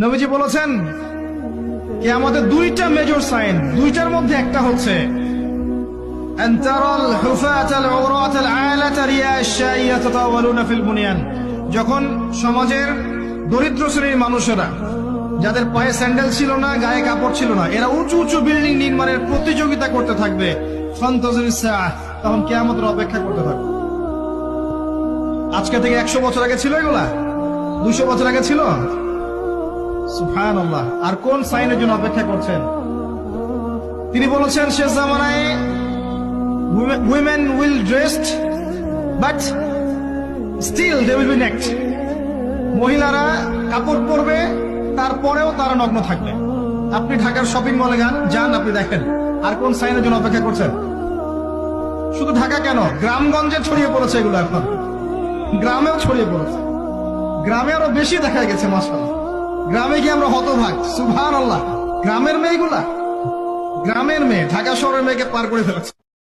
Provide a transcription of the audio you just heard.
নবীজি বলেছেন কিয়ামতের দুইটা মেজর সাইন, দুইটার মধ্যে একটা হচ্ছে আন তারাল হুফাতাল উরাতাল আলাতা রিয়াশা ইয়াতাতাওয়ালুনা ফিল বুনিয়ান। যখন সমাজের দরিদ্র শ্রেণীর মানুষেরা, যাদের পায়ে স্যান্ডেল ছিল না, গায়ে কাপড় ছিল না, এরা উঁচু উঁচু বিল্ডিং নির্মাণের প্রতিযোগিতা করতে থাকবে, ফান্তাজিরিস সাআহ, তখন কিয়ামতের অপেক্ষা করতে থাকবে। আজকে থেকে 100 বছর আগে ছিল এগুলা? 200 বছর আগে ছিল? সুবহানাল্লাহ। আর কোন সাইনের জন্য অপেক্ষা করছেন? তিনি বলেছেন শেষ জামানায় women will dressed but still they will be naked। মহিলারা কাপড় পরবে, তারপরেও তারা নগ্ন থাকবে। আপনি ঢাকার শপিং মলে যান, আপনি দেখেন। আর কোন সাইনের জন্য অপেক্ষা করছেন? শুধু ঢাকা কেন, গ্রামগঞ্জে ছড়িয়ে পড়েছে এগুলো। এখন গ্রামেও ছড়িয়ে পড়েছে, গ্রামে আরো বেশি দেখা গেছে। মাশাআল্লাহ, গ্রামে গিয়ে আমরা হতভাগ। সুবহানাল্লাহ, গ্রামের মেয়েগুলা, গ্রামের মেয়ে ঢাকা শহরের মেয়েকে পার করে ফেলেছে।